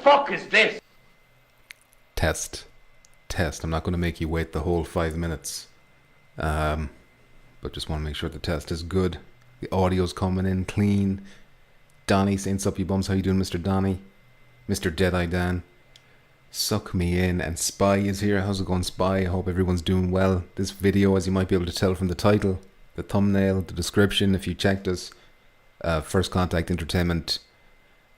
fuck is this? Test. I'm not going to make you wait the whole 5 minutes. But just want to make sure the test is good. The audio's coming in clean. Donnie saying, sup you bums, how you doing, Mr. Donnie? Mr. Deadeye Dan. Suck me in. And Spy is here. How's it going, Spy? I hope everyone's doing well. This video, as you might be able to tell from the title, the thumbnail, the description, if you checked us, First Contact Entertainment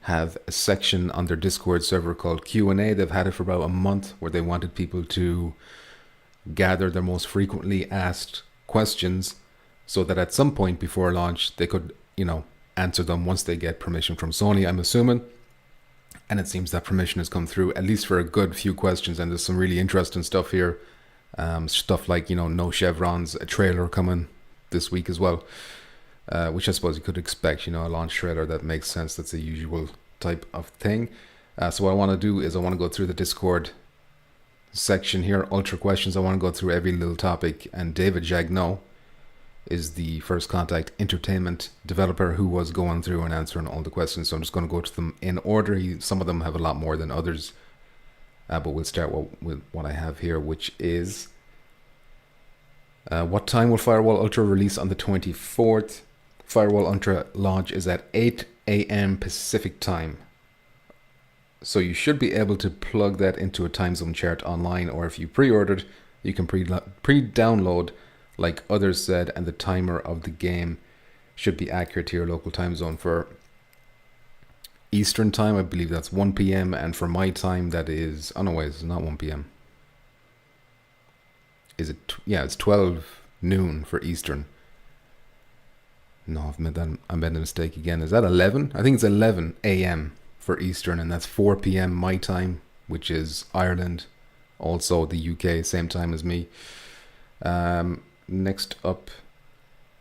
have a section on their Discord server called Q&A. They've had it for about a month, where they wanted people to gather their most frequently asked questions so that at some point before launch they could, answer them once they get permission from Sony, I'm assuming. And it seems that permission has come through, at least for a good few questions, and there's some really interesting stuff here. Stuff like, no Chevrons, a trailer coming this week as well. Which I suppose you could expect, a launch trailer. That makes sense. That's a usual type of thing. So what I want to do is I want to go through the Discord section here, Ultra Questions. I want to go through every little topic. And David Jagneau is the First Contact Entertainment developer who was going through and answering all the questions. So I'm just going to go to them in order. Some of them have a lot more than others. But we'll start with what I have here, which is... what time will Firewall Ultra release on the 24th? Firewall Ultra launch is at 8 a.m. Pacific time. So you should be able to plug that into a time zone chart online, or if you pre-ordered, you can pre-download like others said, and the timer of the game should be accurate to your local time zone. For Eastern time, I believe that's 1 p.m. and for my time that is, oh no wait, it's not 1 p.m. Is it? Yeah, it's 12 noon for Eastern. No, I made a mistake again. Is that 11? I think it's 11 a.m. for Eastern, and that's 4 p.m. my time, which is Ireland, also the UK, same time as me. Next up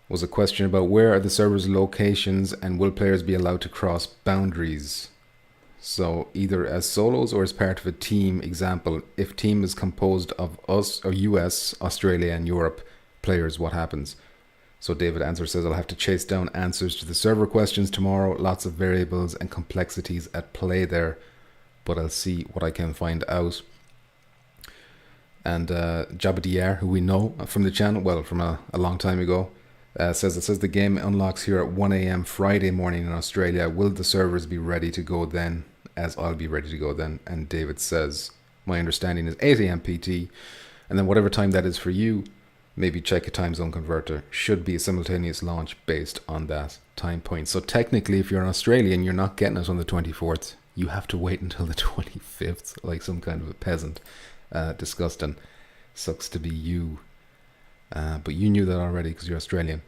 was a question about where are the servers' locations and will players be allowed to cross boundaries? So either as solos or as part of a team. Example, if team is composed of us or US, Australia and Europe players, what happens? So David Answer says, I'll have to chase down answers to the server questions tomorrow. Lots of variables and complexities at play there, but I'll see what I can find out. And Jabadier, who we know from the channel, well, from a long time ago, says the game unlocks here at 1 a.m. Friday morning in Australia. Will the servers be ready to go then? As I'll be ready to go then. And David says, my understanding is 8 a.m. PT. And then whatever time that is for you, maybe check a time zone converter. Should be a simultaneous launch based on that time point. So technically, if you're an Australian, you're not getting it on the 24th. You have to wait until the 25th, like some kind of a peasant. Disgusting. Sucks to be you. But you knew that already because you're Australian.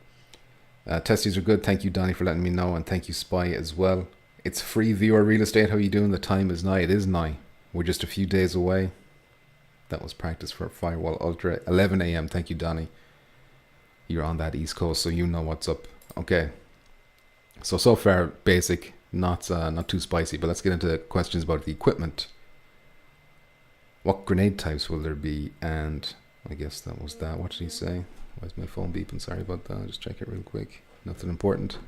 Testes are good. Thank you, Donnie, for letting me know. And thank you, Spy, as well. It's free viewer real estate. How you doing? The time is nigh. It is nigh. We're just a few days away. That was practice for Firewall Ultra. 11 a.m. Thank you, Donnie. You're on that East Coast, so you know what's up. Okay. So far, basic. Not too spicy. But let's get into questions about the equipment. What grenade types will there be? And I guess that was that. What did he say? Why is my phone beeping? Sorry about that. I'll just check it real quick. Nothing important.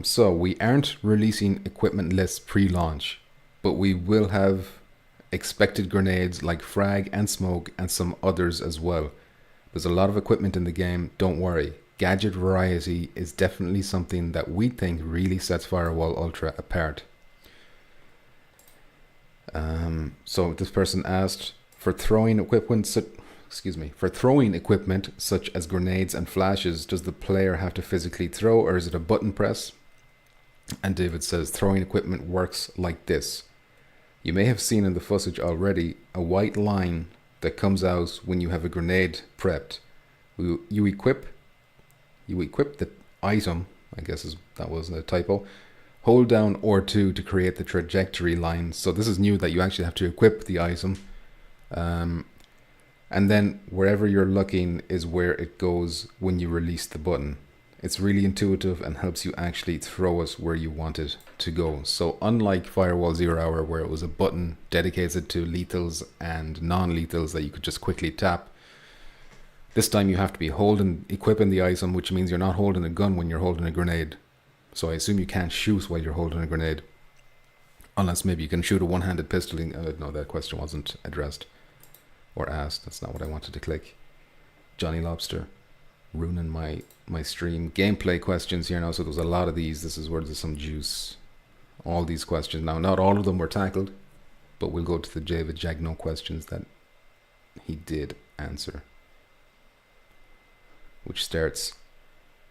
So we aren't releasing equipment lists pre-launch, but we will have expected grenades like frag and smoke and some others as well. There's a lot of equipment in the game. Don't worry. Gadget variety is definitely something that we think really sets Firewall Ultra apart. So this person asked, for throwing equipment such as grenades and flashes, does the player have to physically throw, or is it a button press? And David says throwing equipment works like this. You may have seen in the footage already a white line that comes out when you have a grenade prepped. You equip the item, I guess that was a typo. Hold down R2 to create the trajectory line. So this is new, that you actually have to equip the item. And then wherever you're looking is where it goes when you release the button. It's really intuitive and helps you actually throw it where you want it to go. So unlike Firewall 0 Hour, where it was a button dedicated to lethals and non-lethals that you could just quickly tap, this time you have to be equipping the item, which means you're not holding a gun when you're holding a grenade. So I assume you can't shoot while you're holding a grenade. Unless maybe you can shoot a one-handed pistol. No, that question wasn't addressed or asked. That's not what I wanted to click. Johnny Lobster, ruining my stream. Gameplay questions here now, so there's a lot of these. This is where there's some juice. All these questions. Now, not all of them were tackled, but we'll go to the David Jagno questions that he did answer, which starts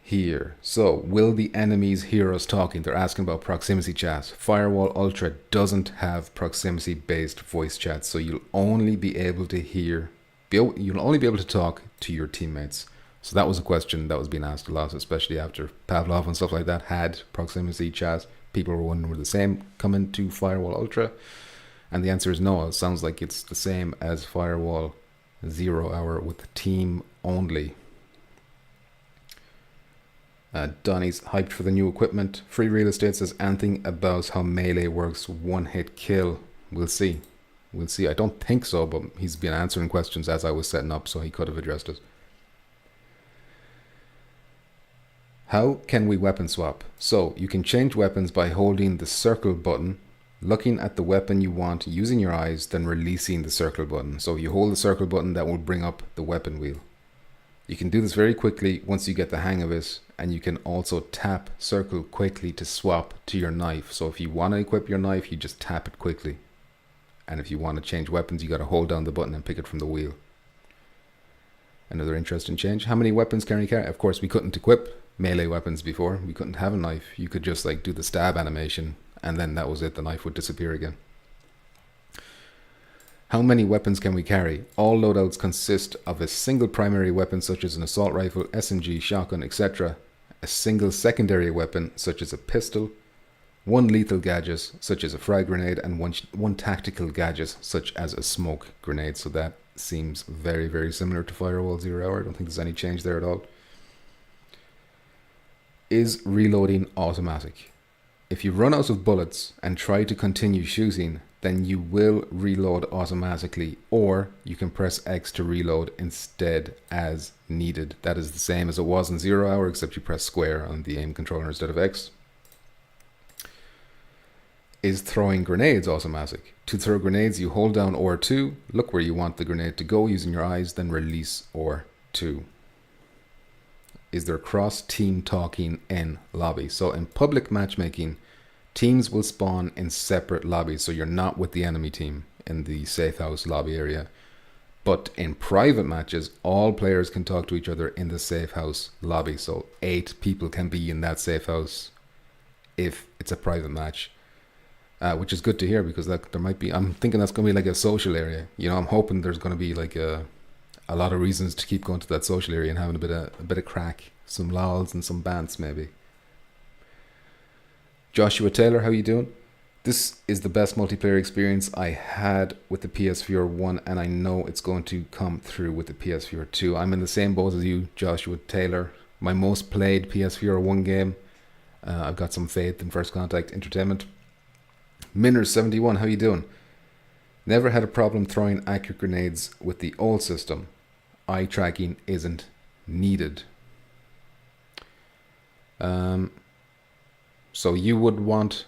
here. So, will the enemies hear us talking? They're asking about proximity chat. Firewall Ultra doesn't have proximity-based voice chat, so you'll only be able to talk to your teammates. So that was a question that was being asked a lot, especially after Pavlov and stuff like that had proximity chat. People were wondering, were the same coming to Firewall Ultra? And the answer is no. It sounds like it's the same as Firewall 0 Hour with team only. Donnie's hyped for the new equipment. Free Real Estate says anything about how melee works, one hit kill. We'll see. I don't think so, but he's been answering questions as I was setting up, so he could have addressed it. How can we weapon swap? So you can change weapons by holding the circle button, looking at the weapon you want using your eyes, then releasing the circle button. So you hold the circle button, that will bring up the weapon wheel. You can do this very quickly once you get the hang of it, and you can also tap circle quickly to swap to your knife. So if you want to equip your knife, you just tap it quickly. And if you want to change weapons, you got to hold down the button and pick it from the wheel. Another interesting change. How many weapons can we carry? Of course, we couldn't equip melee weapons before. We couldn't have a knife. You could just like do the stab animation, and then that was it. The knife would disappear again. How many weapons can we carry? All loadouts consist of a single primary weapon such as an assault rifle, SMG, shotgun, etc. A single secondary weapon such as a pistol, one lethal gadget such as a frag grenade, and one tactical gadget such as a smoke grenade. So that seems very, very similar to Firewall 0 Hour. I don't think there's any change there at all. Is reloading automatic? If you run out of bullets and try to continue shooting, then you will reload automatically, or you can press X to reload instead as needed. That is the same as it was in 0 Hour, except you press square on the aim controller instead of X. Is throwing grenades automatic? To throw grenades, you hold down R2, look where you want the grenade to go using your eyes, then release R2. Is there cross-team talking in lobby? So in public matchmaking, teams will spawn in separate lobbies, so you're not with the enemy team in the safe house lobby area. But in private matches, all players can talk to each other in the safe house lobby. So 8 people can be in that safe house if it's a private match, which is good to hear, because there might be, I'm thinking that's going to be like a social area. You know, I'm hoping there's going to be like a lot of reasons to keep going to that social area and having a bit of crack, some lols and some bants maybe. Joshua Taylor, how you doing? This is the best multiplayer experience I had with the PSVR 1, and I know it's going to come through with the PSVR 2. I'm in the same boat as you, Joshua Taylor. My most played PSVR 1 game. I've got some faith in First Contact Entertainment. Minners71, how you doing? Never had a problem throwing accurate grenades with the old system. Eye tracking isn't needed. So you would want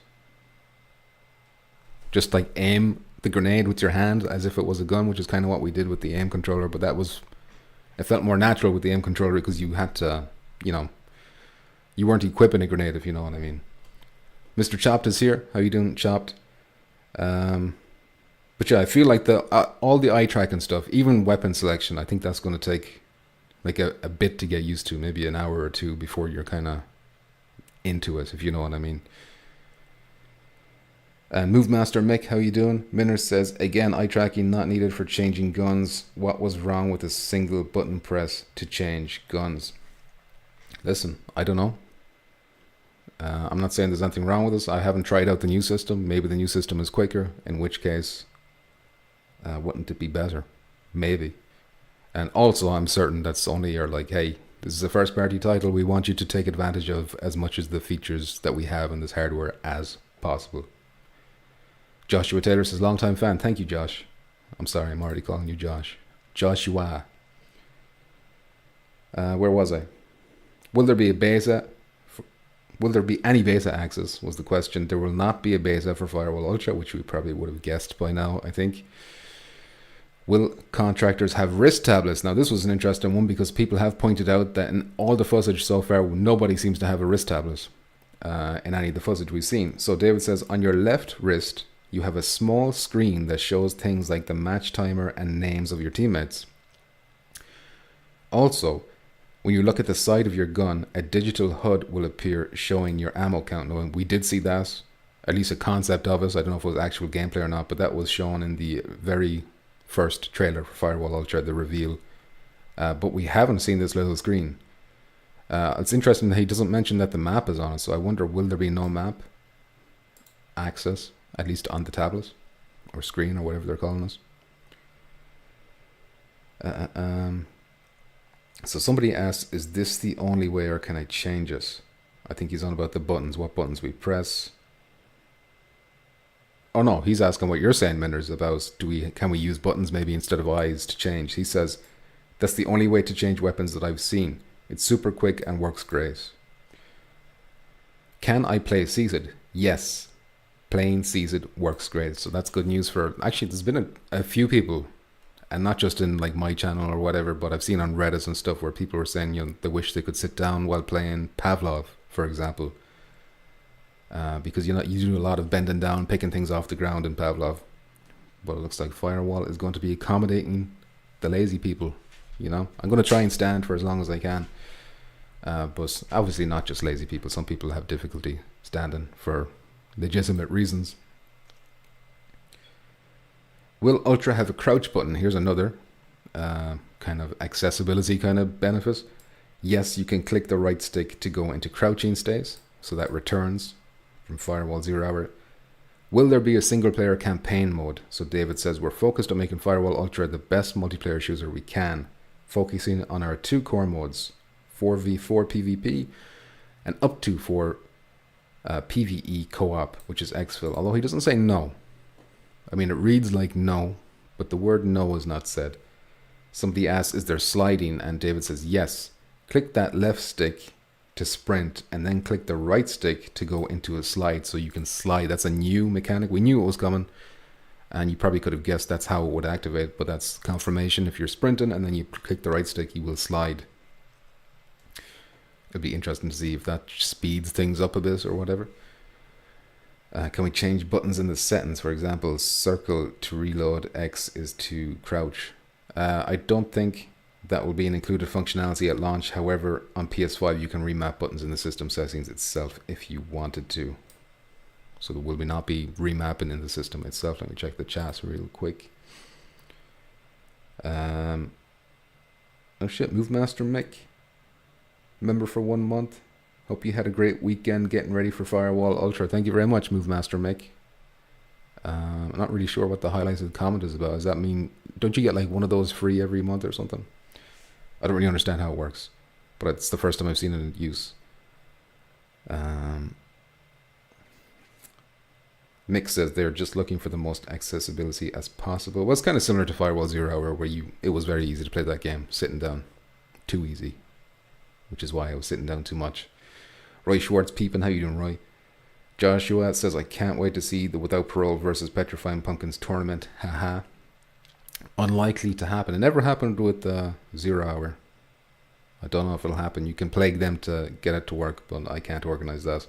just like aim the grenade with your hand as if it was a gun, which is kind of what we did with the aim controller, but it felt more natural with the aim controller because you had to, you weren't equipping a grenade, if you know what I mean. Mr. Chopped is here. How you doing, Chopped? But yeah, I feel like all the eye tracking stuff, even weapon selection, I think that's going to take like a bit to get used to, maybe an hour or two before you're kind of into it, if you know what I mean. Movemaster Mick, how you doing? Minner says, again, eye tracking not needed for changing guns. What was wrong with a single button press to change guns? Listen, I don't know. I'm not saying there's anything wrong with this. I haven't tried out the new system. Maybe the new system is quicker, in which case, wouldn't it be better? Maybe. And also, I'm certain that's only your like, hey, this is a first party title. We want you to take advantage of as much as the features that we have in this hardware as possible. Joshua Taylor says, long time fan. Thank you, Josh. I'm sorry, I'm already calling you Josh. Joshua. Where was I? Will there be a beta? Will there be any beta access was the question. There will not be a beta for Firewall Ultra, which we probably would have guessed by now, I think. Will contractors have wrist tablets? Now, this was an interesting one because people have pointed out that in all the fuzzage so far, nobody seems to have a wrist tablet in any of the fuzzage we've seen. So David says, on your left wrist, you have a small screen that shows things like the match timer and names of your teammates. Also, when you look at the side of your gun, a digital HUD will appear showing your ammo count. Now, we did see that, at least a concept of it. I don't know if it was actual gameplay or not, but that was shown in the very first trailer for Firewall Ultra, the reveal. But we haven't seen this little screen. It's interesting that he doesn't mention that the map is on it, so I wonder, will there be no map access, at least on the tablet or screen or whatever they're calling it? So somebody asks, is this the only way or can I change it? I think he's on about the buttons, what buttons we press. Oh no, he's asking what you're saying, Minders, about can we use buttons maybe instead of eyes to change? He says, that's the only way to change weapons that I've seen. It's super quick and works great. Can I play seated? Yes. Playing seated works great. So that's good news for... Actually, there's been a few people, and not just in like my channel or whatever, but I've seen on Reddit and stuff where people were saying, you know, they wish they could sit down while playing Pavlov, for example. Because you do a lot of bending down, picking things off the ground in Pavlov. But it looks like Firewall is going to be accommodating the lazy people. You know, I'm going to try and stand for as long as I can. But obviously not just lazy people. Some people have difficulty standing for legitimate reasons. Will Ultra have a crouch button? Here's another kind of accessibility kind of benefit. Yes, you can click the right stick to go into crouching state. So that returns from Firewall 0 Hour. Will there be a single player campaign mode? So David says, we're focused on making Firewall Ultra the best multiplayer shooter we can, focusing on our 2 core modes, 4v4 PvP and up to 4 PvE co-op, which is exfil. Although he doesn't say no. I mean, it reads like no, but the word no is not said. Somebody asks, is there sliding? And David says, yes. Click that left stick to sprint and then click the right stick to go into a slide so you can slide. That's a new mechanic. We knew it was coming and you probably could have guessed that's how it would activate, but that's confirmation. If you're sprinting and then you click the right stick, you will slide. It'd be interesting to see if that speeds things up a bit or whatever. Can we change buttons in the settings? For example, circle to reload, X is to crouch. I don't think that will be an included functionality at launch. However, on PS5 you can remap buttons in the system settings itself if you wanted to. So there will not be remapping in the system itself. Let me check the chat real quick. Oh shit, Move Master Mick, member for 1 month. Hope you had a great weekend getting ready for Firewall Ultra. Thank you very much, Move Master Mick. I'm not really sure what the highlighted comment is about. Does that mean, don't you get like one of those free every month or something? I don't really understand how it works, but it's the first time I've seen it in use. Mick says they're just looking for the most accessibility as possible. Well, it's kind of similar to Firewall 0 Hour, where it was very easy to play that game, sitting down. Too easy. Which is why I was sitting down too much. Roy Schwartz peeping, how you doing, Roy? Joshua says, I can't wait to see the Without Parole versus Petrifying Pumpkins tournament. Haha. Unlikely to happen. It never happened with 0 Hour. I don't know if it'll happen. You can plague them to get it to work, but I can't organize that.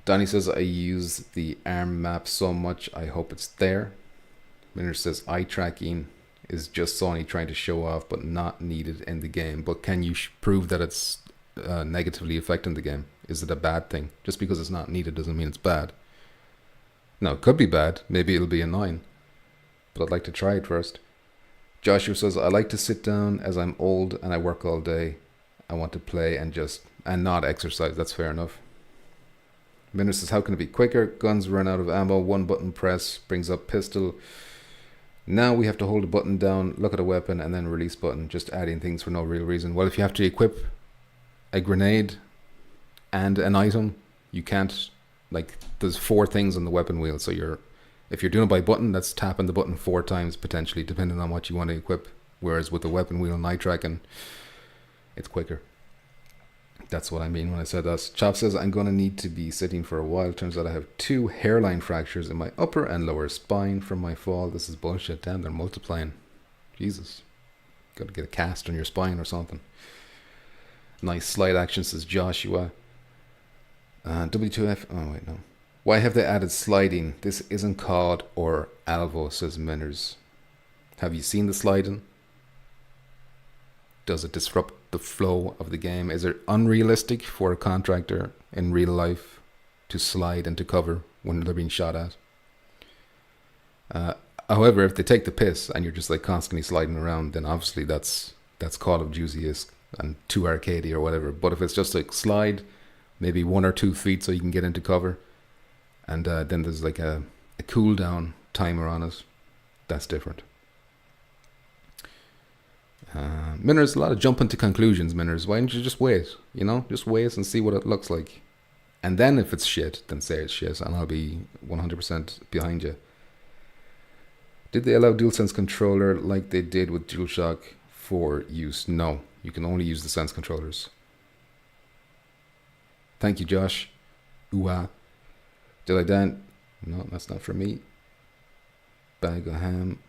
Donnie says, I use the ARM map so much, I hope it's there. Miner says, eye tracking is just Sony trying to show off, but not needed in the game. But can you prove that it's negatively affecting the game? Is it a bad thing? Just because it's not needed doesn't mean it's bad. No, it could be bad. Maybe it'll be annoying. But I'd like to try it first. Joshua says, I like to sit down as I'm old and I work all day. I want to play and not exercise. That's fair enough. Miner says, how can it be quicker? Guns run out of ammo. 1 button press brings up pistol. Now we have to hold a button down, look at a weapon, and then release button. Just adding things for no real reason. Well, if you have to equip a grenade and an item, you can't, like, there's 4 things on the weapon wheel. So if you're doing it by button, that's tapping the button 4 times potentially, depending on what you want to equip. Whereas with the weapon wheel and eye tracking, it's quicker. That's what I mean when I said that. Chop says, I'm going to need to be sitting for a while. Turns out I have 2 hairline fractures in my upper and lower spine from my fall. This is bullshit. Damn, they're multiplying. Jesus. Got to get a cast on your spine or something. Nice slide action, says Joshua. W2F. Oh, wait, no. Why have they added sliding? This isn't COD or Alvo, says Minners. Have you seen the sliding? Does it disrupt the flow of the game? Is it unrealistic for a contractor in real life to slide into cover when they're being shot at? However, if they take the piss and you're just like constantly sliding around, then obviously that's Call of Duty-esque and too arcadey or whatever. But if it's just like slide maybe 1 or 2 feet so you can get into cover, and then there's like a cooldown timer on it, that's different. Minners, a lot of jumping to conclusions, Minners. Why don't you just wait? You know, just wait and see what it looks like. And then if it's shit, then say it's shit, and I'll be 100% behind you. Did they allow DualSense controller like they did with DualShock for use? No, you can only use the Sense controllers. Thank you, Josh. Ooh-ah. Did I dan? No, that's not for me. Bag of Ham.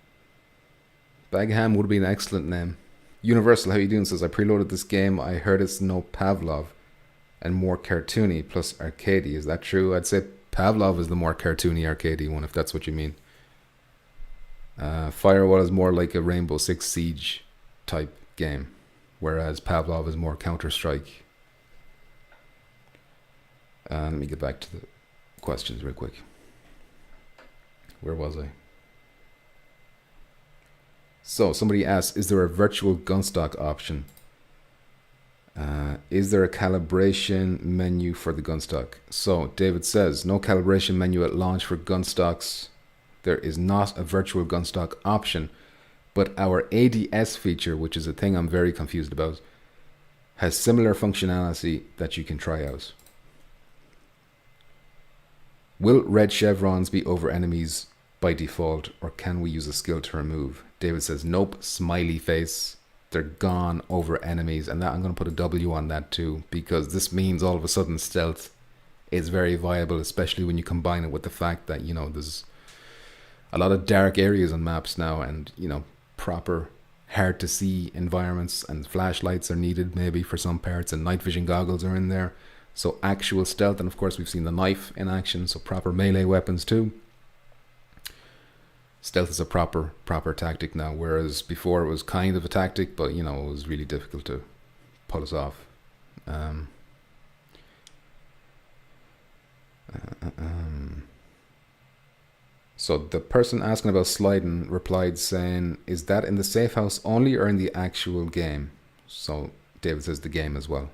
Bag of Ham would be an excellent name. Universal, how you doing? Says, I preloaded this game. I heard it's no Pavlov and more cartoony plus arcadey. Is that true? I'd say Pavlov is the more cartoony arcadey one, if that's what you mean. Firewall is more like a Rainbow Six Siege type game, whereas Pavlov is more Counter-Strike. Let me get back to the questions real quick. Where was I? So somebody asks, is there a virtual gunstock option? Is there a calibration menu for the gunstock? So David says, no calibration menu at launch for gunstocks. There is not a virtual gunstock option, but our ADS feature, which is a thing I'm very confused about, has similar functionality that you can try out. Will red chevrons be over enemies by default, or can we use a skill to remove? David says, nope, smiley face. They're gone over enemies, and that I'm going to put a W on that too, because this means all of a sudden stealth is very viable, especially when you combine it with the fact that, you know, there's a lot of dark areas on maps now, and, you know, proper hard to see environments, and flashlights are needed maybe for some parts, and night vision goggles are in there. So actual stealth, and of course we've seen the knife in action, so proper melee weapons too. Stealth is a proper tactic now, whereas before it was kind of a tactic, but, you know, it was really difficult to pull us off. So the person asking about sliding replied saying, is that in the safe house only or in the actual game? So David says the game as well.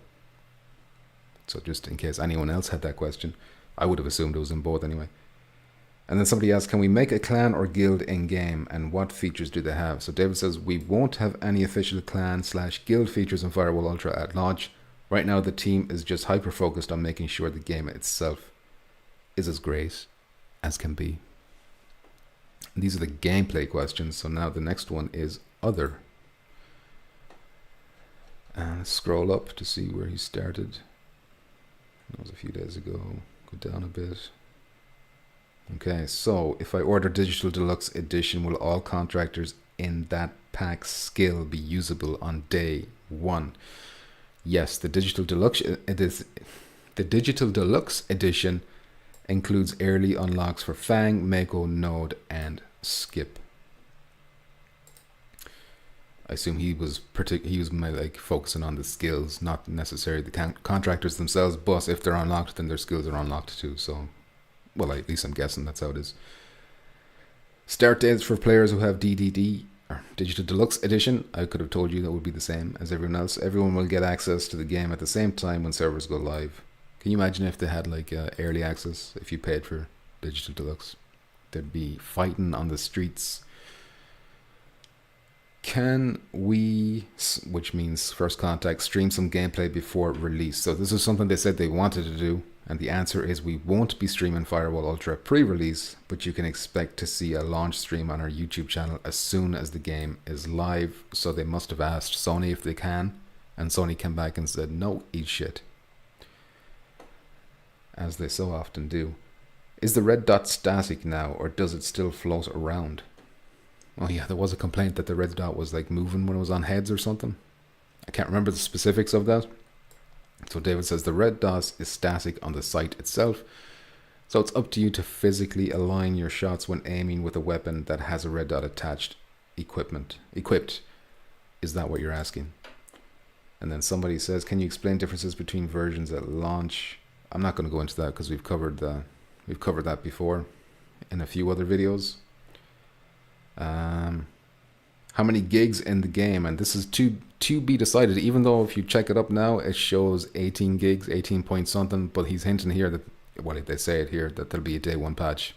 So just in case anyone else had that question, I would have assumed it was in both anyway. And then somebody asked, can we make a clan or guild in-game, and what features do they have? So David says, we won't have any official clan/guild features in Firewall Ultra at launch. Right now the team is just hyper-focused on making sure the game itself is as great as can be. And these are the gameplay questions, so now the next one is other. And let's scroll up to see where he started. That was a few days ago. Go down a bit. Okay, so if I order Digital Deluxe Edition, will all contractors in that pack skill be usable on day 1? Yes, the Digital Deluxe Edition includes early unlocks for Fang, Mako, Node, and Skip. I assume he was focusing on the skills, not necessarily the contractors themselves, but if they're unlocked, then their skills are unlocked too, so... Well, at least I'm guessing that's how it is. Start dates for players who have DDD, or Digital Deluxe Edition. I could have told you that would be the same as everyone else. Everyone will get access to the game at the same time when servers go live. Can you imagine if they had like early access, if you paid for Digital Deluxe? They'd be fighting on the streets. Can we, which means First Contact, stream some gameplay before release? So this is something they said they wanted to do. And the answer is we won't be streaming Firewall Ultra pre-release, but you can expect to see a launch stream on our YouTube channel as soon as the game is live. So they must have asked Sony if they can, and Sony came back and said, no, eat shit. as they so often do. Is the red dot static now, or does it still float around? Oh yeah, there was a complaint that the red dot was like moving when it was on heads or something. I can't remember the specifics of that. So David says the red dot is static on the site itself. So it's up to you to physically align your shots when aiming with a weapon that has a red dot attached equipped. Is that what you're asking? And then somebody says, can you explain differences between versions at launch? I'm not going to go into that because we've covered that before in a few other videos. How many gigs in the game? And this is to be decided, even though if you check it up now, it shows 18 gigs, 18 point something, but he's hinting here that, well, they say it here, that there'll be a day one patch.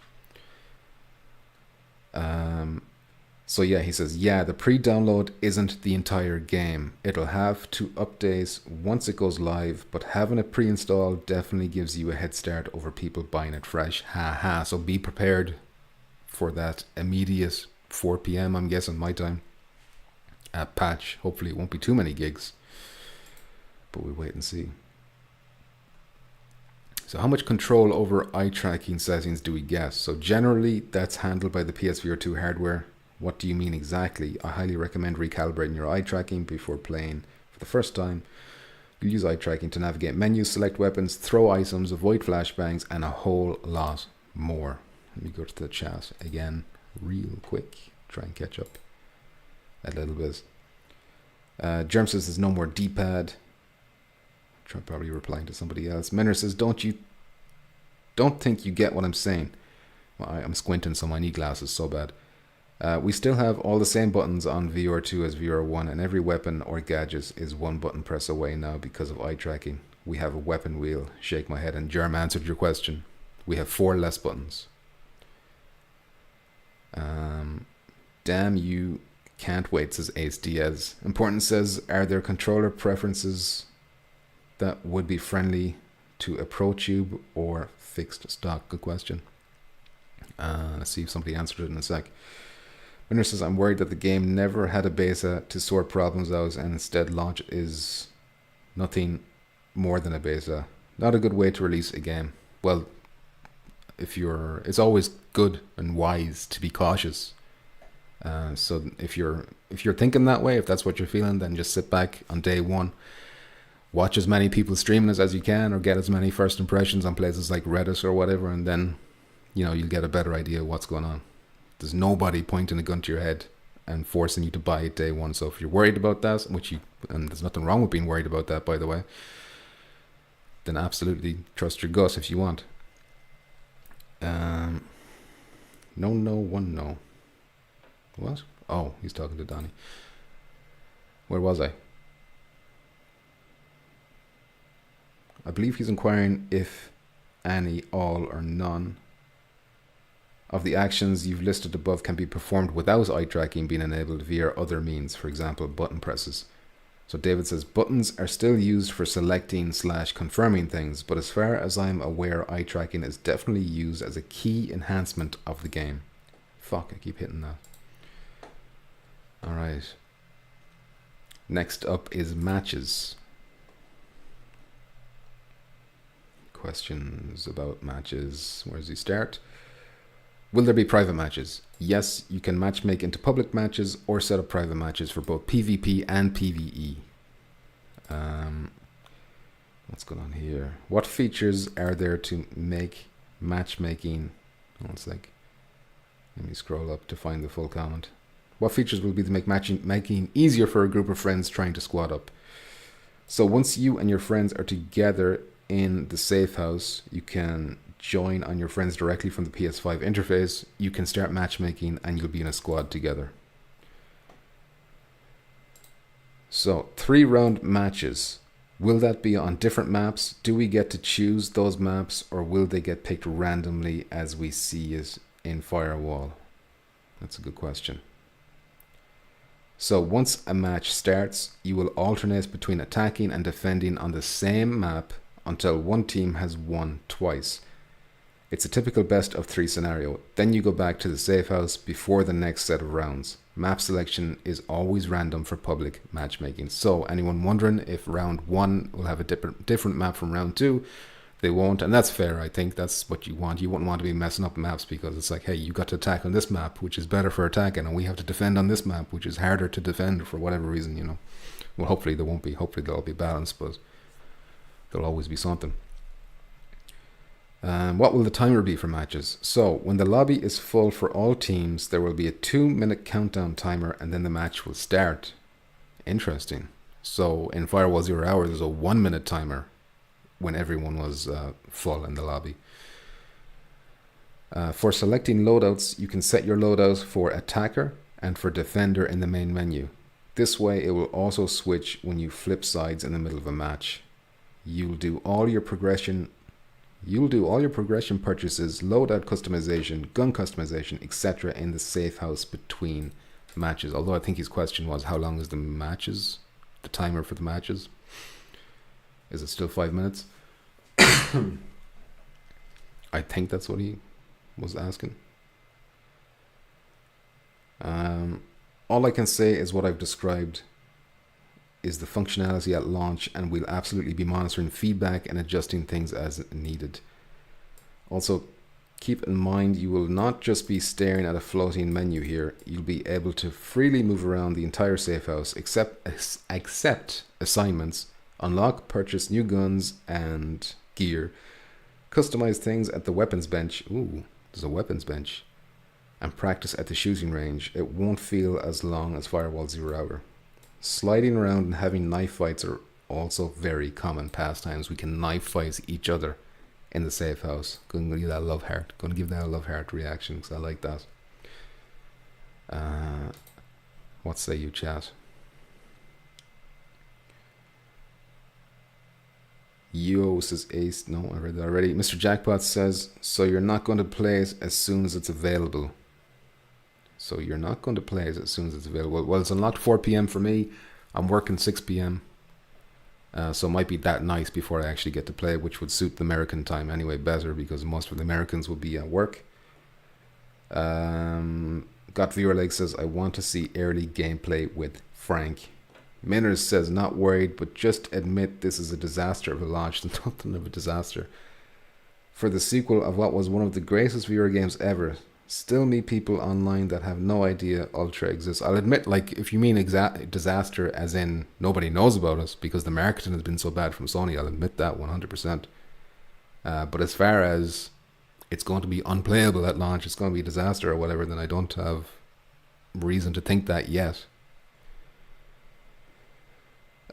So yeah, he says, yeah, the pre-download isn't the entire game. It'll have to update once it goes live, but having it pre-installed definitely gives you a head start over people buying it fresh. Haha, so be prepared for that immediate 4 p.m, I'm guessing, my time, patch. Hopefully it won't be too many gigs, but we'll wait and see. So how much control over eye tracking settings do we get? So generally that's handled by the PSVR 2 hardware. What do you mean exactly? I highly recommend recalibrating your eye tracking before playing for the first time. You'll use eye tracking to navigate menus, select weapons, throw items, avoid flashbangs, and a whole lot more. Let me go to the chat again real quick. Try and catch up a little bit. Germ says there's no more D-pad. Probably replying to somebody else. Menor says, don't think you get what I'm saying. Well, I'm squinting, so my knee glasses so bad. We still have all the same buttons on VR2 as VR1, and every weapon or gadget is one button press away now because of eye tracking. We have a weapon wheel. Shake my head. And Germ answered your question. We have 4 less buttons. Damn, you can't wait, says Ace Diaz. Important says, are there controller preferences that would be friendly to a Pro Tube or fixed stock? Good question. Let's see if somebody answered it in a sec. Winner says, I'm worried that the game never had a beta to sort problems out, and instead launch is nothing more than a beta. Not a good way to release a game. Well, it's always good and wise to be cautious. So if you're thinking that way, if that's what you're feeling, then just sit back on day one. Watch as many people streaming as you can, or get as many first impressions on places like Reddit or whatever, and then you'll get a better idea of what's going on. There's nobody pointing a gun to your head and forcing you to buy it day one. So if you're worried about that, and there's nothing wrong with being worried about that, by the way, then absolutely trust your gut if you want. No. What? Oh, he's talking to Donnie. Where was I? I believe he's inquiring if any, all, or none of the actions you've listed above can be performed without eye tracking being enabled via other means, for example, button presses. So David says, buttons are still used for selecting/confirming things, but as far as I'm aware, eye tracking is definitely used as a key enhancement of the game. Fuck, I keep hitting that. Alright. Next up is matches. Questions about matches. Where does he start? Will there be private matches? Yes, you can matchmake into public matches or set up private matches for both PvP and PvE. What's going on here? What features are there to make matchmaking? One sec. Let me scroll up to find the full comment. What features will be to make matchmaking easier for a group of friends trying to squad up? So once you and your friends are together in the safe house, you can join on your friends directly from the PS5 interface. You can start matchmaking and you'll be in a squad together. So 3-round matches. Will that be on different maps? Do we get to choose those maps, or will they get picked randomly as we see it in Firewall? That's a good question. So once a match starts, you will alternate between attacking and defending on the same map until one team has won twice. It's a typical best of 3 scenario. Then you go back to the safe house before the next set of rounds. Map selection is always random for public matchmaking. So anyone wondering if round 1 will have a different map from round 2, They won't, and that's fair. I think that's what you want. You wouldn't want to be messing up maps because it's like, hey, you got to attack on this map, which is better for attacking, and we have to defend on this map, which is harder to defend for whatever reason, you know. Well, hopefully there won't be. Hopefully they'll all be balanced, but there'll always be something. What will the timer be for matches? So when the lobby is full for all teams, there will be a 2-minute countdown timer, and then the match will start. Interesting. So in Firewall 0 Hour, there's a 1-minute timer when everyone was full in the lobby. For selecting loadouts, you can set your loadout for attacker and for defender in the main menu. This way it will also switch when you flip sides in the middle of a match. You'll do all your progression purchases, loadout customization, gun customization, etc. in the safe house between matches. Although I think his question was, how long is the matches? The timer for the matches? Is it still 5 minutes? I think that's what he was asking. All I can say is what I've described is the functionality at launch, and we'll absolutely be monitoring feedback and adjusting things as needed. Also, keep in mind you will not just be staring at a floating menu here. You'll be able to freely move around the entire safe house, accept assignments, unlock, purchase new guns and gear, customize things at the weapons bench. Ooh, there's a weapons bench. And practice at the shooting range. It won't feel as long as Firewall 0 Hour. Sliding around and having knife fights are also very common pastimes. We can knife fight each other in the safe house. Gonna give that a love heart. Gonna give that a love heart reaction because I like that. What say you, chat? Yo says Ace. No, I read that already. Mr. Jackpot says, so you're not going to play it as soon as it's available. So you're not going to play it as soon as it's available. Well, it's unlocked 4 p.m. for me. I'm working 6 p.m. So it might be that night before I actually get to play, which would suit the American time anyway better because most of the Americans will be at work. Got Viewer Leg says, I want to see early gameplay with Frank. Minners says, not worried, but just admit this is a disaster of a launch. Nothing of a disaster. For the sequel of what was one of the greatest viewer games ever, still meet people online that have no idea Ultra exists. I'll admit, like, if you mean disaster as in nobody knows about us because the marketing has been so bad from Sony, I'll admit that 100%. But as far as it's going to be unplayable at launch, it's going to be a disaster or whatever, then I don't have reason to think that yet.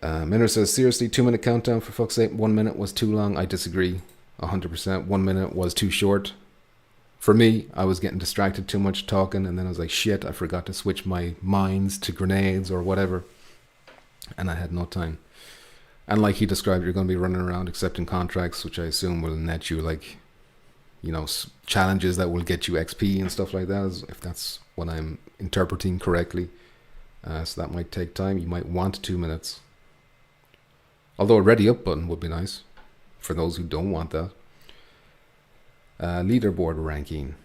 Minner says, seriously, 2-minute countdown for fuck's sake. 1 minute was too long. I disagree 100%. 1 minute was too short. For me, I was getting distracted too much talking, and then I was like, shit, I forgot to switch my mines to grenades or whatever, and I had no time. And like he described, you're going to be running around accepting contracts, which I assume will net you, like, you know, challenges that will get you XP and stuff like that, if that's what I'm interpreting correctly. So that might take time. You might want 2 minutes. Although a ready up button would be nice for those who don't want that. Leaderboard ranking.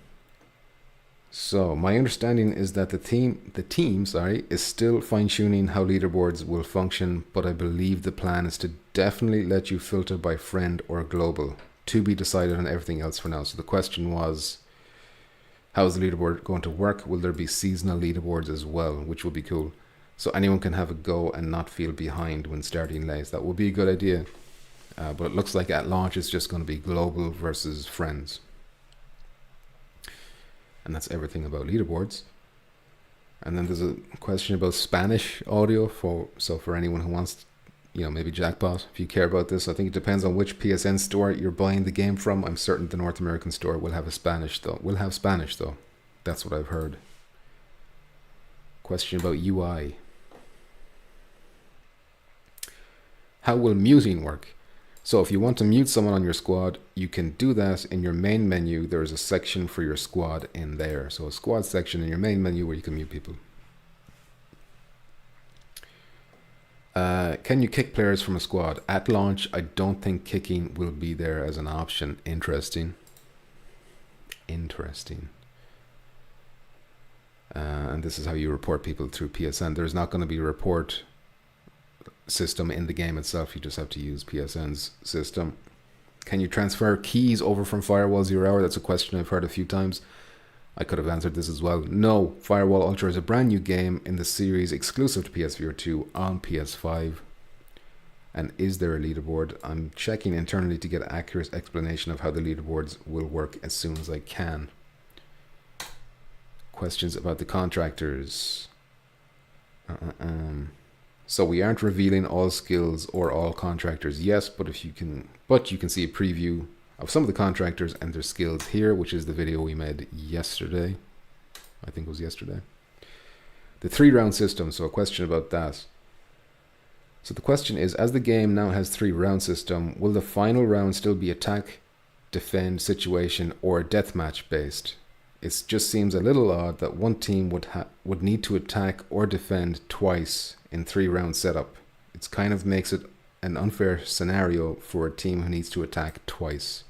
So my understanding is that the team is still fine-tuning how leaderboards will function, but I believe the plan is to definitely let you filter by friend or global. To be decided on everything else for now. So the question was, how is the leaderboard going to work? Will there be seasonal leaderboards as well, which will be cool. So anyone can have a go and not feel behind when starting late. That would be a good idea. But it looks like at launch it's just going to be global versus friends. And that's everything about leaderboards. And then there's a question about Spanish audio for anyone who wants, you know, maybe Jackpot, if you care about this. I think it depends on which PSN store you're buying the game from. I'm certain the North American store will have Spanish though. That's what I've heard. Question about UI. How will muting work? So if you want to mute someone on your squad, you can do that in your main menu. There is a section for your squad in there. So a squad section in your main menu where you can mute people. Can you kick players from a squad? At launch, I don't think kicking will be there as an option. Interesting. And this is how you report people through PSN. There's not going to be a report system in the game itself. You just have to use PSN's system. Can you transfer keys over from Firewall 0 Hour? That's a question I've heard a few times. I could have answered this as well. No, Firewall Ultra is a brand new game in the series exclusive to PSVR 2 on PS5. And is there a leaderboard? I'm checking internally to get an accurate explanation of how the leaderboards will work as soon as I can. Questions about the contractors. So we aren't revealing all skills or all contractors. Yes, but you can see a preview of some of the contractors and their skills here, which is the video we made yesterday. I think it was yesterday. The 3-round system. So a question about that. So the question is, as the game now has 3-round system, will the final round still be attack, defend, situation, or deathmatch based? It just seems a little odd that one team would need to attack or defend twice in 3-round setup. It kind of makes it an unfair scenario for a team who needs to attack twice.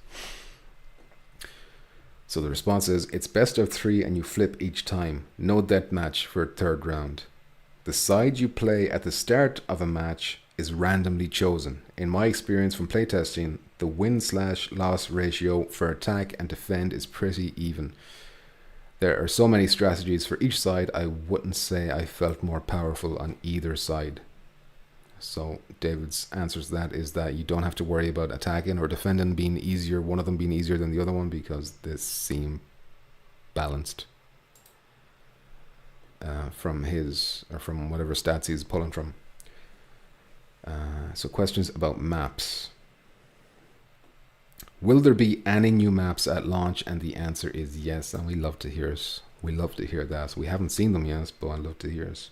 So the response is, it's best of 3 and you flip each time. No deathmatch for a 3rd round. The side you play at the start of a match is randomly chosen. In my experience from playtesting, the win/loss ratio for attack and defend is pretty even. There are so many strategies for each side, I wouldn't say I felt more powerful on either side. So David's answer to that is that you don't have to worry about attacking or defending being easier, one of them being easier than the other one, because they seem balanced. From his, or from whatever stats he's pulling from. So questions about maps. Will there be any new maps at launch? And the answer is yes, and we love to hear it. We love to hear that. We haven't seen them yet, but I'd love to hear it.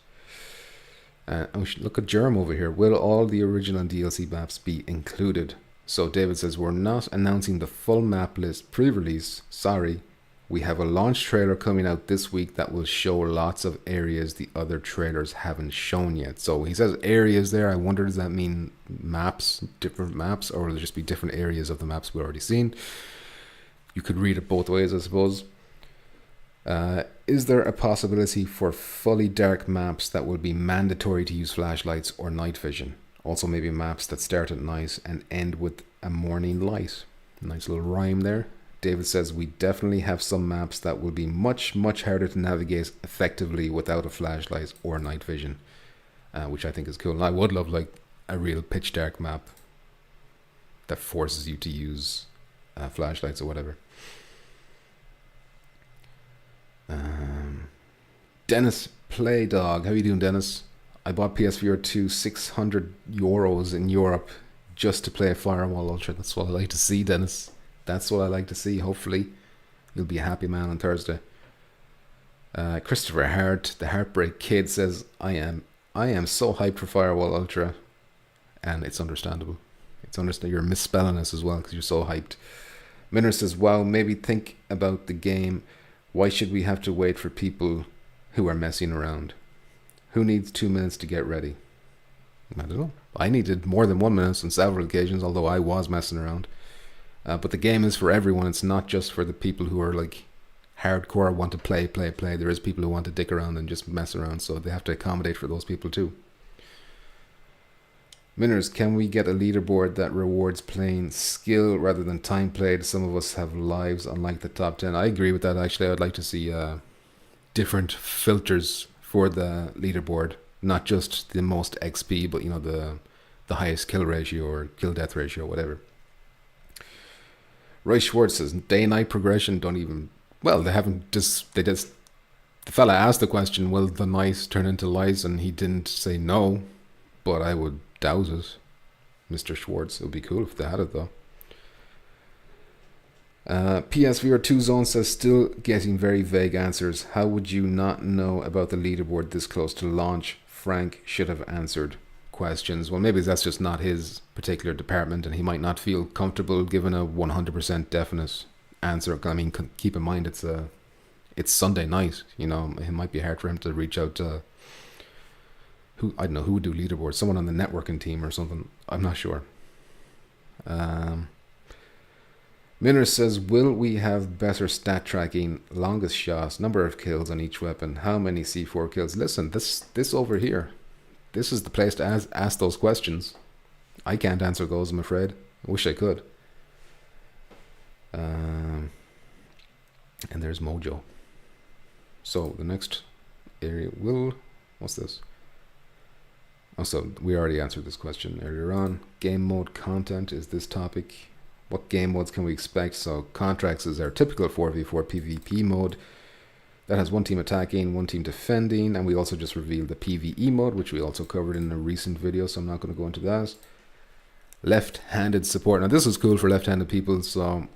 And we should look at Germ over here. Will all the original DLC maps be included? So David says, we're not announcing the full map list pre-release. Sorry. We have a launch trailer coming out this week that will show lots of areas the other trailers haven't shown yet. So he says areas there. I wonder, does that mean maps, different maps, or will it just be different areas of the maps we've already seen? You could read it both ways, I suppose. Is there a possibility for fully dark maps that will be mandatory to use flashlights or night vision? Also maybe maps that start at night and end with a morning light. Nice little rhyme there. David says we definitely have some maps that will be much, much harder to navigate effectively without a flashlight or night vision, which I think is cool. And I would love like a real pitch dark map that forces you to use flashlights or whatever. Dennis Playdog, how you doing, Dennis? I bought PSVR 2 600 euros in Europe just to play Firewall Ultra. That's what I like to see, Dennis. That's what I like to see. Hopefully you'll be a happy man on Thursday. Christopher Hart, the Heartbreak Kid, says, I am so hyped for Firewall Ultra. And it's understandable. It's understandable. You're misspelling this as well because you're so hyped. Minner says, wow, maybe think about the game. Why should we have to wait for people who are messing around? Who needs 2 minutes to get ready? I don't know. I needed more than 1 minute on several occasions, although I was messing around. But the game is for everyone. It's not just for the people who are like hardcore, want to play. There is people who want to dick around and just mess around, so they have to accommodate for those people too. Minners, can we get a leaderboard that rewards playing skill rather than time played? Some of us have lives, unlike the top 10. I agree with that, actually. I'd like to see different filters for the leaderboard. Not just the most XP, but you know, the highest kill ratio or kill death ratio, whatever. Roy Schwartz says, day-night progression don't even... Well, they haven't just... The fella asked the question, will the night turn into lights? And he didn't say no, but I would doubt it. Mr. Schwartz, it would be cool if they had it, though. PSVR 2 Zone says, still getting very vague answers. How would you not know about the leaderboard this close to launch? Frank should have answered questions. Well, maybe that's just not his particular department and he might not feel comfortable giving a 100% definite answer. I mean, keep in mind it's Sunday night, you know. It might be hard for him to reach out to who would do leaderboards, someone on the networking team or something. I'm not sure. Miller says, will we have better stat tracking, longest shots, number of kills on each weapon, how many C4 kills? Listen, this over here, this is the place to ask those questions. I can't answer those, I'm afraid. I wish I could. And there's Mojo. So the next area will... What's this? Oh, so we already answered this question earlier on. Game mode content is this topic. What game modes can we expect? So Contracts is our typical 4v4 PvP mode that has one team attacking, one team defending, and we also just revealed the PvE mode, which we also covered in a recent video, so I'm not going to go into that. Left-handed support. Now this is cool for left-handed people, so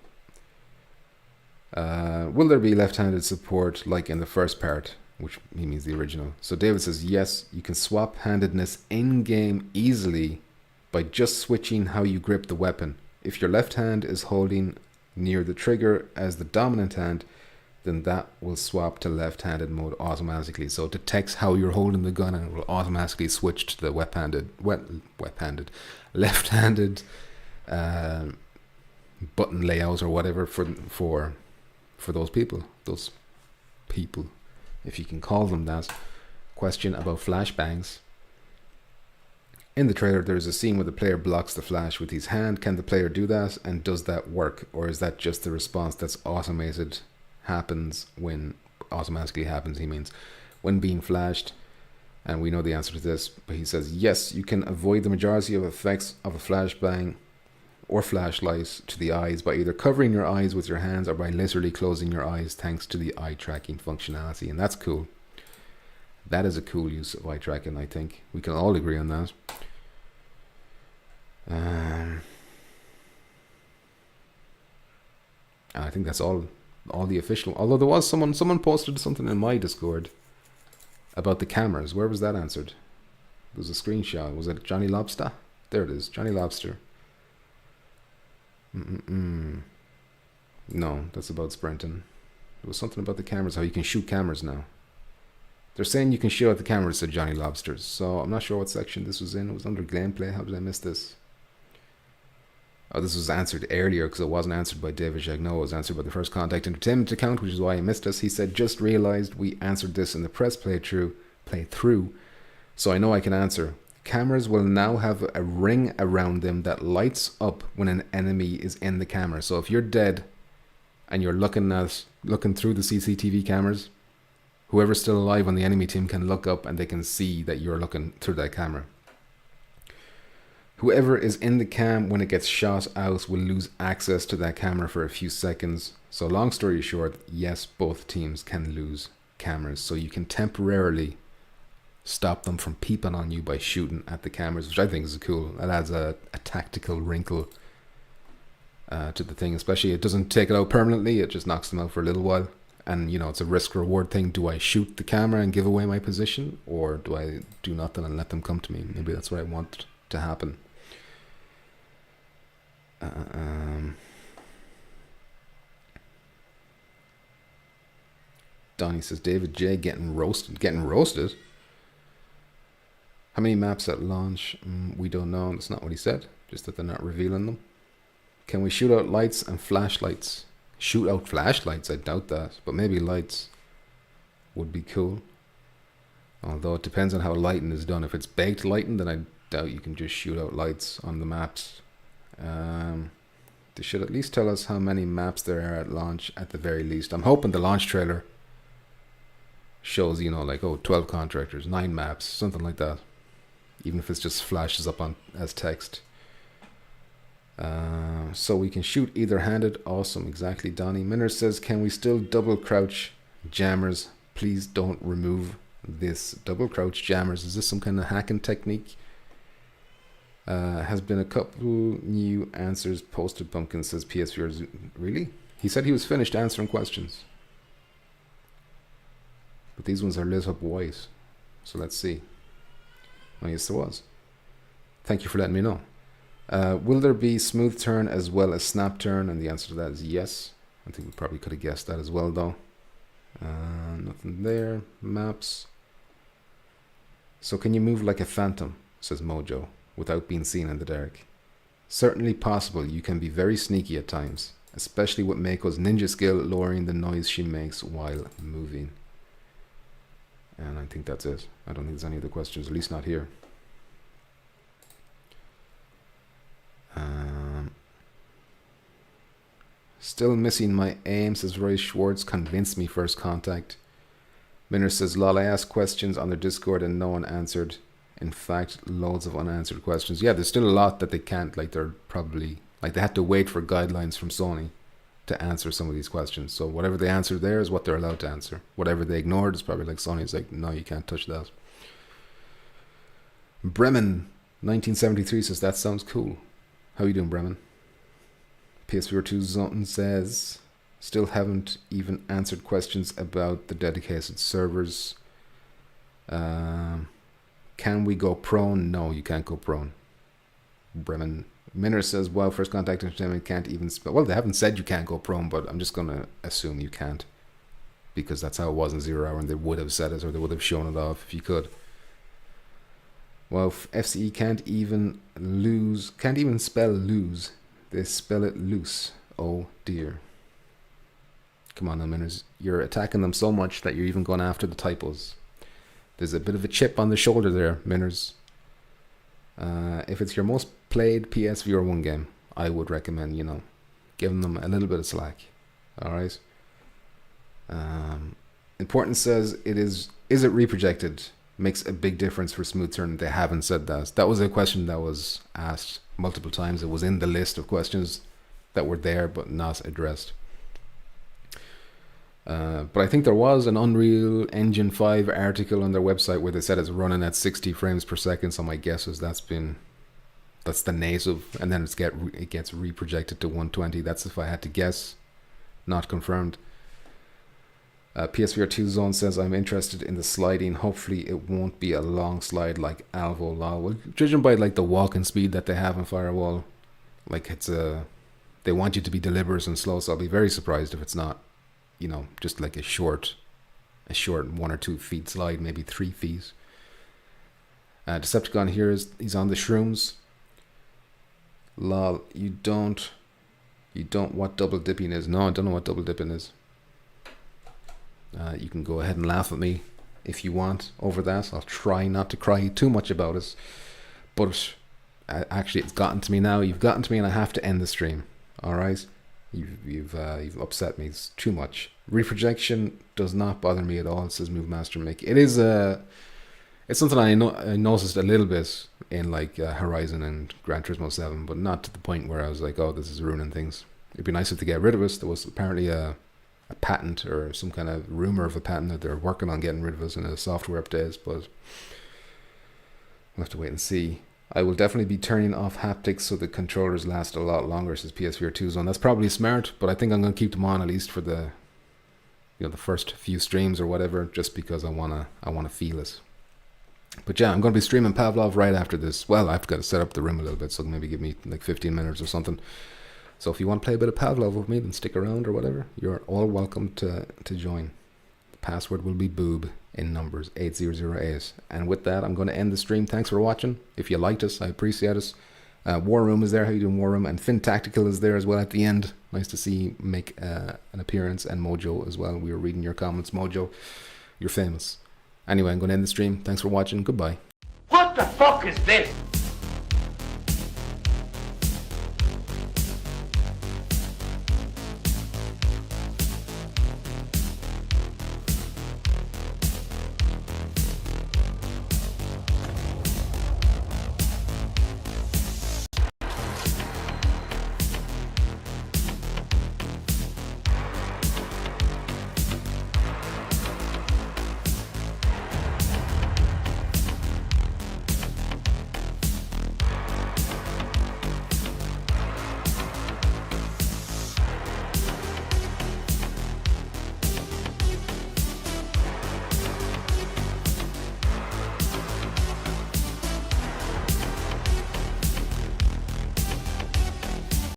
will there be left-handed support like in the first part, which he means the original? So David says yes, you can swap handedness in-game easily by just switching how you grip the weapon. If your left hand is holding near the trigger as the dominant hand, then that will swap to left-handed mode automatically. So it detects how you're holding the gun and it will automatically switch to the left-handed button layout or whatever for those people, if you can call them that. Question about flashbangs. In the trailer, there's a scene where the player blocks the flash with his hand. Can the player do that? And does that work? Or is that just the response that's automated, automatically happens, he means, when being flashed? And we know the answer to this, but he says, yes, you can avoid the majority of effects of a flashbang or flashlight to the eyes by either covering your eyes with your hands or by literally closing your eyes thanks to the eye tracking functionality. And that's cool. That is a cool use of eye tracking, I think. We can all agree on that. I think that's all the official. Although there was someone posted something in my Discord about the cameras. Where was that answered? There was a screenshot. Was it Johnny Lobster? There it is, Johnny Lobster. No, that's about sprinting. There was something about the cameras, how you can shoot cameras now. They're saying you can shoot out the cameras, said Johnny Lobsters. So I'm not sure what section this was in. It was under gameplay. How did I miss this? Oh, this was answered earlier because it wasn't answered by David Jagneau. It was answered by the First Contact Entertainment account, which is why I missed this. He said, just realized we answered this in the press playthrough, so I know I can answer. Cameras will now have a ring around them that lights up when an enemy is in the camera. So if you're dead and you're looking through the CCTV cameras, whoever's still alive on the enemy team can look up and they can see that you're looking through that camera. Whoever is in the cam when it gets shot out will lose access to that camera for a few seconds. So long story short, yes, both teams can lose cameras. So you can temporarily stop them from peeping on you by shooting at the cameras, which I think is cool. That adds a tactical wrinkle to the thing, especially it doesn't take it out permanently. It just knocks them out for a little while. And, you know, it's a risk-reward thing. Do I shoot the camera and give away my position? Or do I do nothing and let them come to me? Maybe that's what I want to happen. Donnie says, David J getting roasted. How many maps at launch? We don't know. That's not what he said. Just that they're not revealing them. Can we shoot out lights and flashlights? Shoot out flashlights? I doubt that. But maybe lights would be cool. Although it depends on how lighting is done. If it's baked lighting, then I doubt you can just shoot out lights on the maps. They should at least tell us how many maps there are at launch at the very least. I'm hoping the launch trailer shows, you know, like, 12 contractors, 9 maps, something like that. Even if it's just flashes up on as text. So we can shoot either handed. Awesome, exactly. Donnie Minner says, can we still double crouch jammers? Please don't remove this. Double crouch jammers. Is this some kind of hacking technique? Has been a couple new answers posted. Pumpkin says PS4. Really? He said he was finished answering questions. But these ones are lit up white. So let's see. Oh, yes, there was. Thank you for letting me know. Will there be smooth turn as well as snap turn? And the answer to that is yes. I think we probably could have guessed that as well, though. Nothing there. Maps. So can you move like a phantom, says Mojo, without being seen in the dark? Certainly possible. You can be very sneaky at times, especially with Mako's ninja skill, lowering the noise she makes while moving. And I think that's it. I don't think there's any other questions, at least not here. Still missing my aim, says Roy Schwartz. Convince me, First Contact. Minner says, lol, I asked questions on their Discord and no one answered. In fact, loads of unanswered questions. Yeah, there's still a lot that they can't, like they're probably, like they had to wait for guidelines from Sony to answer some of these questions. So whatever they answer there is what they're allowed to answer. Whatever they ignored is probably like Sony's like, no, you can't touch that. Bremen 1973 says, that sounds cool. How you doing, Bremen? PSVR 2 Zone says, still haven't even answered questions about the dedicated servers. Can we go prone? No, you can't go prone. Bremen. Minner says, wow, First Contact Entertainment can't even spell. Well, they haven't said you can't go prone, but I'm just going to assume you can't. Because that's how it was in 0 Hour, and they would have said it, or they would have shown it off if you could. Well, FCE can't even spell lose. They spell it loose. Oh dear. Come on now, Minners. You're attacking them so much that you're even going after the typos. There's a bit of a chip on the shoulder there, Minners. If it's your most played PSVR 1 game, I would recommend, giving them a little bit of slack. Alright? Important says, is it reprojected? Makes a big difference for smooth turn. They haven't said that. That was a question that was asked multiple times. It was in the list of questions that were there but not addressed. But I think there was an Unreal Engine 5 article on their website where they said it's running at 60 frames per second. So my guess is that's the native, and then it gets reprojected to 120. That's if I had to guess, not confirmed. PSVR 2 Zone says, I'm interested in the sliding. Hopefully it won't be a long slide like Alvo Law. Well, judging by like the walking speed that they have in Firewall, like they want you to be deliberate and slow, so I'll be very surprised if it's not, just like a short 1 or 2 feet slide, maybe 3 feet. Decepticon here he's on the shrooms. Lol, you don't what double dipping is. No, I don't know what double dipping is. You can go ahead and laugh at me if you want over that. I'll try not to cry too much about it. But actually, it's gotten to me now. You've gotten to me, and I have to end the stream. All right? You've upset me. It's too much. Reprojection does not bother me at all, says Move Master Mick. It is it's something I noticed a little bit in like Horizon and Gran Turismo 7, but not to the point where I was like, oh, this is ruining things. It'd be nice if they get rid of us. There was apparently a patent or some kind of rumor of a patent that they're working on getting rid of us in a software update, but we'll have to wait and see. I will definitely be turning off haptics so the controllers last a lot longer, says PSVR 2 Zone. That's probably smart, but I think I'm going to keep them on at least for the the first few streams or whatever, just because I wanna feel it. But yeah, I'm going to be streaming Pavlov right after this. Well, I've got to set up the room a little bit, so maybe give me like 15 minutes or something. So if you want to play a bit of Pavlov with me, then stick around or whatever. You're all welcome to join. The password will be boob in numbers 8008. And with that, I'm going to end the stream. Thanks for watching. If you liked us, I appreciate it. War Room is there. How you doing, War Room? And Finn Tactical is there as well at the end. Nice to see you make an appearance. And Mojo as well. We were reading your comments. Mojo, you're famous. Anyway, I'm going to end the stream. Thanks for watching. Goodbye. What the fuck is this?